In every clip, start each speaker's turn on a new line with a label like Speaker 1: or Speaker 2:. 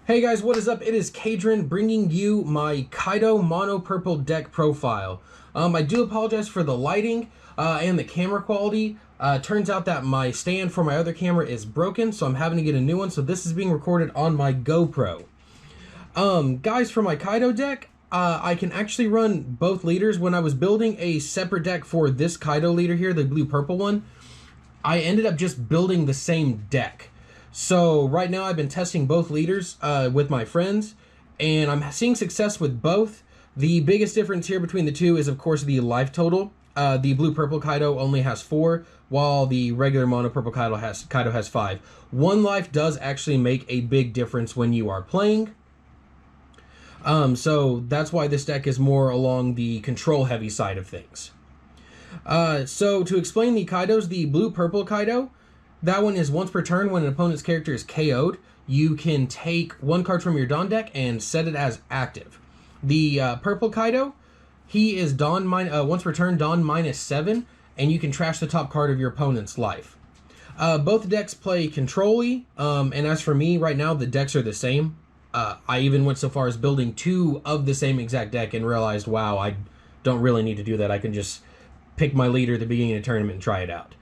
Speaker 1: Hey guys, what is up? It is Kadron bringing you my Kaido Mono Purple deck profile. I do apologize for the lighting and the camera quality. Turns out that my stand for my other camera is broken, so I'm having to get a new one. So this is being recorded on my GoPro. Guys, for my Kaido deck, I can actually run both leaders. When I was building a separate deck for this Kaido leader here, the blue-purple one, I ended up just building the same deck. So right now I've been testing both leaders with my friends, and I'm seeing success with both. The biggest difference here between the two is, of course, the life total. The blue-purple Kaido only has 4, while the regular mono-purple Kaido has 5. 1 life does actually make a big difference when you are playing. So that's why this deck is more along the control-heavy side of things. So to explain the Kaidos, the blue-purple Kaido, that one is once per turn when an opponent's character is KO'd, you can take 1 card from your Dawn deck and set it as active. The purple Kaido, he is Dawn once per turn, Dawn -7, and you can trash the top card of your opponent's life. Both decks play control-y, and as for me, right now the decks are the same. I even went so far as building 2 of the same exact deck and realized, wow, I don't really need to do that. I can just pick my leader at the beginning of the tournament and try it out.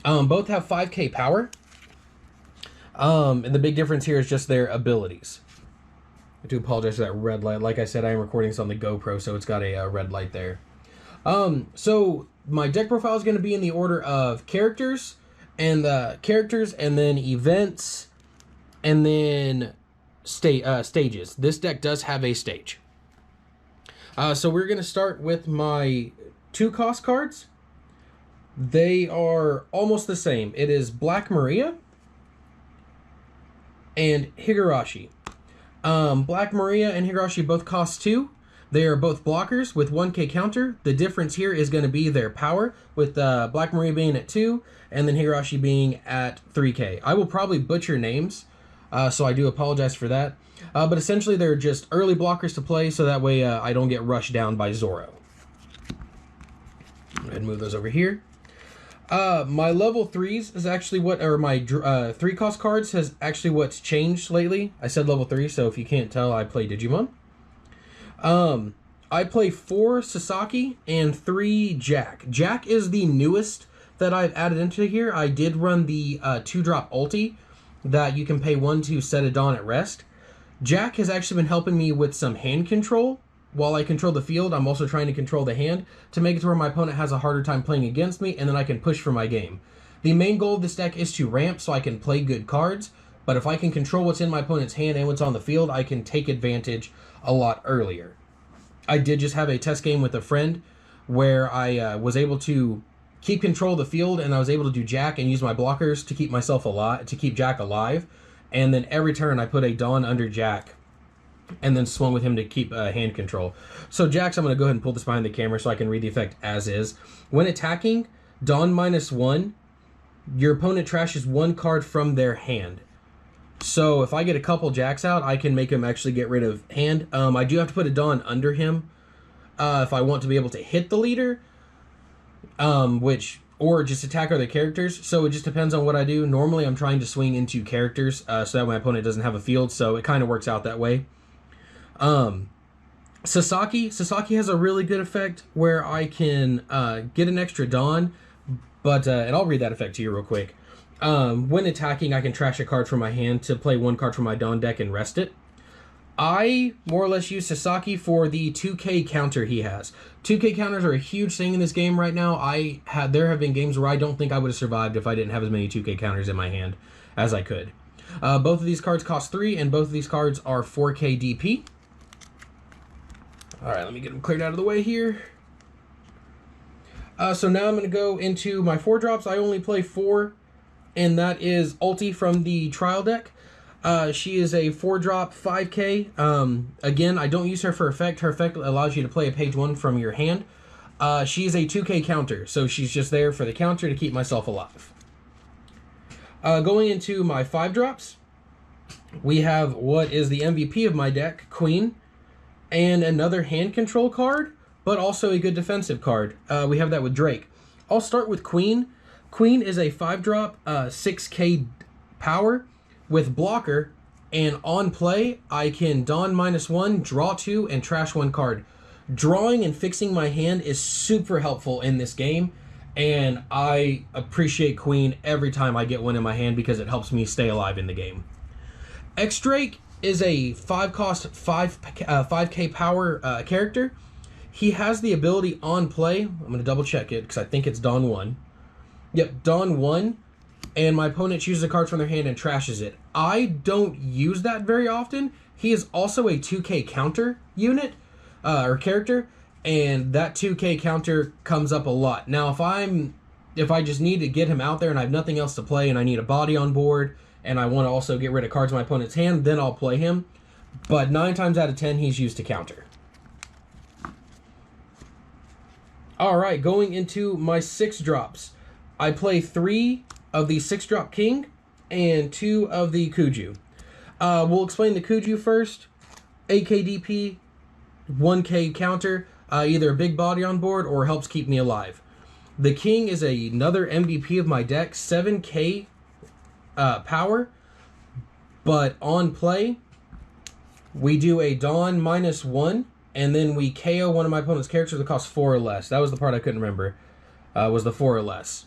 Speaker 1: Both have 5k power, and the big difference here is just their abilities. I do apologize for that red light. Like I said, I am recording this on the GoPro, so it's got a red light there. So my deck profile is going to be in the order of characters, and then events, and then stages. This deck does have a stage. So we're going to start with my 2 cost cards. They are almost the same. It is Black Maria and Higurashi. Black Maria and Higurashi both cost 2. They are both blockers with 1k counter. The difference here is going to be their power, with Black Maria being at 2 and then Higurashi being at 3k. I will probably butcher names, so I do apologize for that. But essentially they're just early blockers to play, so that way I don't get rushed down by Zoro. Go ahead and move those over here. My level 3s is actually my 3 cost cards has actually what's changed lately. I said level 3, so if you can't tell, I play Digimon. I play 4 Sasaki and 3 Jack. Jack is the newest that I've added into here. I did run the 2-drop ulti that you can pay 1 to set a Dawn at rest. Jack has actually been helping me with some hand control. While I control the field, I'm also trying to control the hand to make it to where my opponent has a harder time playing against me, and then I can push for my game. The main goal of this deck is to ramp so I can play good cards, but if I can control what's in my opponent's hand and what's on the field, I can take advantage a lot earlier. I did just have a test game with a friend where I was able to keep control of the field, and I was able to do Jack and use my blockers to keep myself alive, to keep Jack alive, and then every turn I put a Dawn under Jack and then swung with him to keep hand control. So Jax, I'm going to go ahead and pull this behind the camera so I can read the effect as is. When attacking, Dawn -1, your opponent trashes 1 card from their hand. So if I get a couple Jax out, I can make him actually get rid of hand. I do have to put a Dawn under him if I want to be able to hit the leader, or just attack other characters. So it just depends on what I do. Normally I'm trying to swing into characters so that my opponent doesn't have a field, so it kind of works out that way. Sasaki has a really good effect where I can get an extra Dawn, but and I'll read that effect to you real quick. When attacking, I can trash a card from my hand to play 1 card from my Dawn deck and rest it. I more or less use Sasaki for the 2k counter he has. 2k counters are a huge thing in this game right now. There have been games where I don't think I would have survived if I didn't have as many 2k counters in my hand as I could. Both of these cards cost 3, and both of these cards are 4k DP. Alright, let me get them cleared out of the way here. So now I'm going to go into my 4 drops. I only play 4, and that is Ulti from the trial deck. She is a 4-drop 5k. Again, I don't use her for effect. Her effect allows you to play a page 1 from your hand. She is a 2k counter, so she's just there for the counter to keep myself alive. Going into my 5 drops, we have what is the MVP of my deck, Queen, and another hand control card, but also a good defensive card. We have that with Drake. I'll start with Queen. Queen is a 5-drop, 6k power with blocker And on play, I can Dawn -1, draw 2, and trash 1 card. Drawing and fixing my hand is super helpful in this game, and I appreciate Queen every time I get one in my hand because it helps me stay alive in the game. X-Drake is a 5-cost, 5k power character. He has the ability on play. I'm going to double check it because I think it's Dawn 1. Yep, Dawn 1, and my opponent chooses a card from their hand and trashes it. I don't use that very often. He is also a 2k counter unit, or character, and that 2k counter comes up a lot. Now, if I just need to get him out there and I have nothing else to play and I need a body on board and I want to also get rid of cards in my opponent's hand, then I'll play him. But 9 times out of 10, he's used to counter. Alright, going into my 6 drops. I play 3 of the 6-drop King and 2 of the Kuju. We'll explain the Kuju first. 8k DP, 1k counter, either a big body on board or helps keep me alive. The King is another MVP of my deck, 7k power, but on play, we do a Dawn -1, and then we KO one of my opponent's characters that costs 4 or less. That was the part I couldn't remember, was the 4 or less.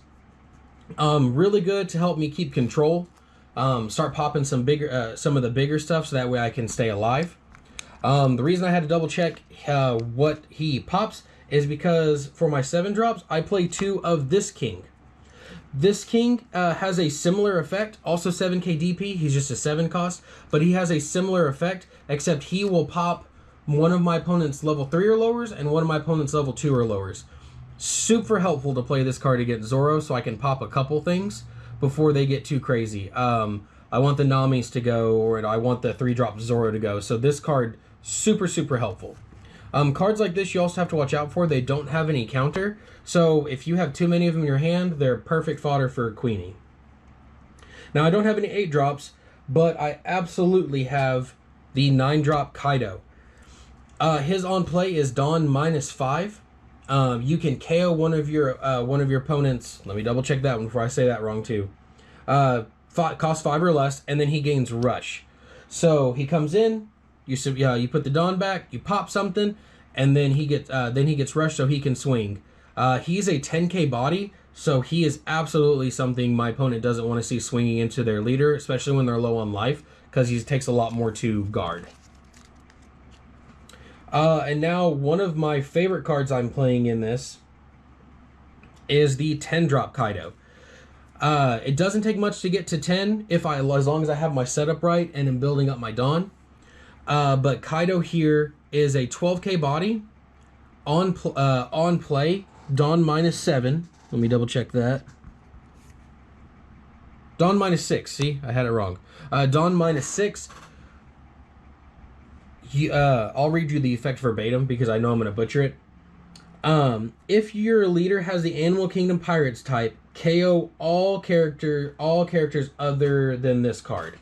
Speaker 1: Really good to help me keep control, start popping some of the bigger stuff so that way I can stay alive. The reason I had to double check what he pops is because for my 7 drops, I play 2 of this King. This King has a similar effect, also 7k DP, he's just a 7 cost, but he has a similar effect, except he will pop one of my opponent's level 3 or lowers and one of my opponent's level 2 or lowers. Super helpful to play this card against Zoro so I can pop a couple things before they get too crazy. I want the Namis to go, or I want the 3-drop Zoro to go, so this card, super, super helpful. Cards like this you also have to watch out for. They don't have any counter, so if you have too many of them in your hand, they're perfect fodder for Queenie. Now, I don't have any 8 drops, but I absolutely have the 9-drop Kaido. His on play is Dawn -5. You can KO one of your opponents. Let me double check that one before I say that wrong too. Cost 5 or less, and then he gains Rush. So he comes in, you put the Dawn back, you pop something, and then he gets Rush, so he can swing. He's a 10k body, so he is absolutely something my opponent doesn't want to see swinging into their leader, especially when they're low on life, because he takes a lot more to guard. And now one of my favorite cards I'm playing in this is the 10-drop Kaido. It doesn't take much to get to 10 as long as I have my setup right and am building up my Dawn. But Kaido here is a 12k body on play, Dawn -7. Let me double check that. Dawn -6. See, I had it wrong. Dawn -6. I'll read you the effect verbatim because I know I'm going to butcher it. If your leader has the Animal Kingdom Pirates type, KO all characters other than this card.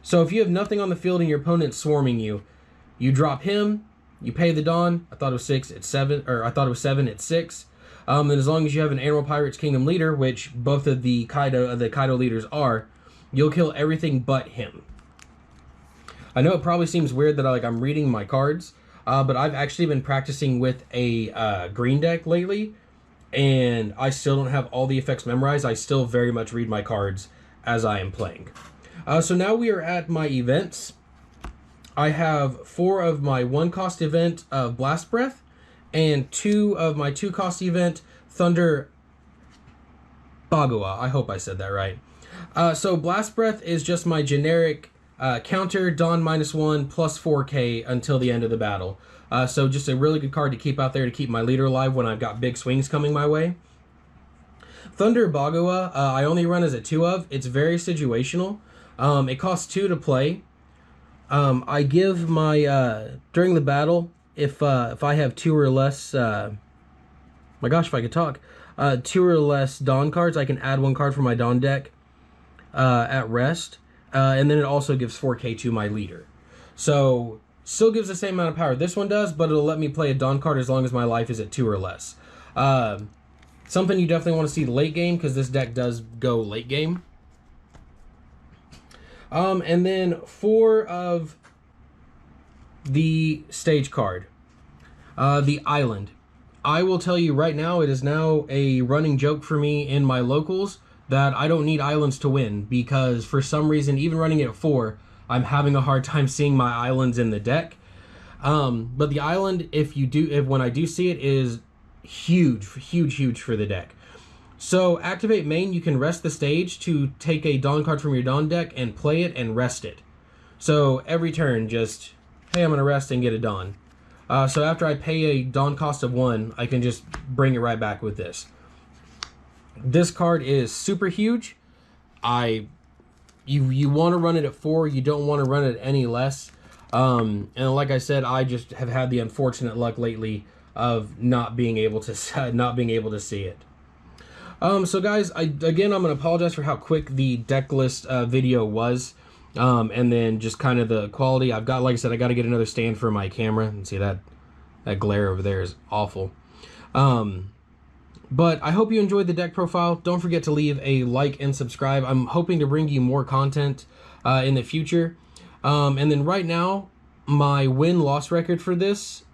Speaker 1: So if you have nothing on the field and your opponent's swarming you, you drop him, you pay the Dawn. I thought it was 6, it's 7, or I thought it was 7, it's 6. And as long as you have an Animal Pirates Kingdom leader, which both of the Kaido leaders are, you'll kill everything but him. I know it probably seems weird that I'm reading my cards, but I've actually been practicing with a green deck lately, and I still don't have all the effects memorized. I still very much read my cards as I am playing. So now we are at my events. I have 4 of my 1-cost event of Blast Breath, and 2 of my 2-cost event, Thunder Bagua. I hope I said that right. So Blast Breath is just my generic counter, Dawn -1, plus 4k until the end of the battle. So just a really good card to keep out there to keep my leader alive when I've got big swings coming my way. Thunder Bagua, I only run as a 2 of. It's very situational. It costs 2 to play. I give my, during the battle, if I have 2 or less, my gosh, if I could talk, 2 or less Dawn cards, I can add 1 card from my Dawn deck at rest. And then it also gives 4k to my leader. So, still gives the same amount of power this one does, but it'll let me play a Dawn card as long as my life is at 2 or less. Something you definitely want to see late game, because this deck does go late game. And then 4 of the stage card, the island. I will tell you right now, it is now a running joke for me in my locals that I don't need islands to win, because for some reason, even running it at 4, I'm having a hard time seeing my islands in the deck. But the island, if when I do see it, is huge for the deck. So activate main, you can rest the stage to take a Dawn card from your Dawn deck and play it and rest it. So every turn, just, hey, I'm going to rest and get a Dawn. So after I pay a Dawn cost of 1, I can just bring it right back with this. This card is super huge. You want to run it at 4, you don't want to run it any less. And like I said, I just have had the unfortunate luck lately of not being able to see it. So guys, again, I'm going to apologize for how quick the deck list video was. And then just kind of the quality. I've got, like I said, I got to get another stand for my camera. And see that glare over there is awful. But I hope you enjoyed the deck profile. Don't forget to leave a like and subscribe. I'm hoping to bring you more content in the future. And then right now, my win-loss record for this,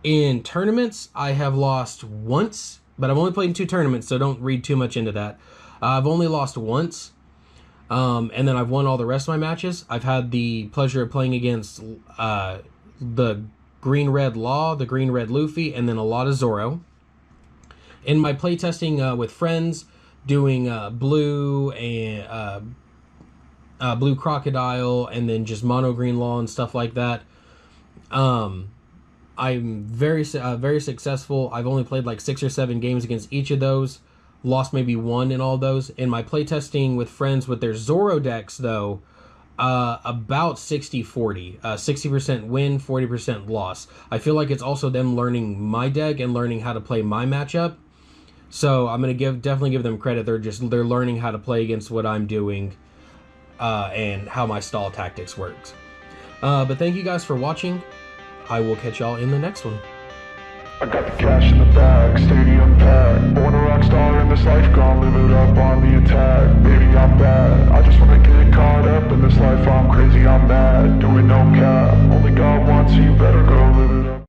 Speaker 1: in tournaments, I have lost once, but I've only played in 2 tournaments, so don't read too much into that. I've only lost once, and then I've won all the rest of my matches. I've had the pleasure of playing against the Green-Red Law, the Green-Red Luffy, and then a lot of Zoro. In my playtesting with friends, doing blue and blue Crocodile, and then just mono green Law and stuff like that, I'm very successful. I've only played like 6 or 7 games against each of those. Lost maybe 1 in all those. In my playtesting with friends with their Zoro decks, though, about 60-40. 60% win, 40% loss. I feel like it's also them learning my deck and learning how to play my matchup. So I'm gonna definitely give them credit. They're learning how to play against what I'm doing, and how my stall tactics works. But thank you guys for watching. I will catch y'all in the next one.
Speaker 2: I got the cash in the bag, stadium packed. Born a rock star in this life, gone live it up on the attack. Baby, I'm bad, I just wanna get caught up in this life. I'm crazy, I'm mad, doing no cap. Only God wants you, better go live it up.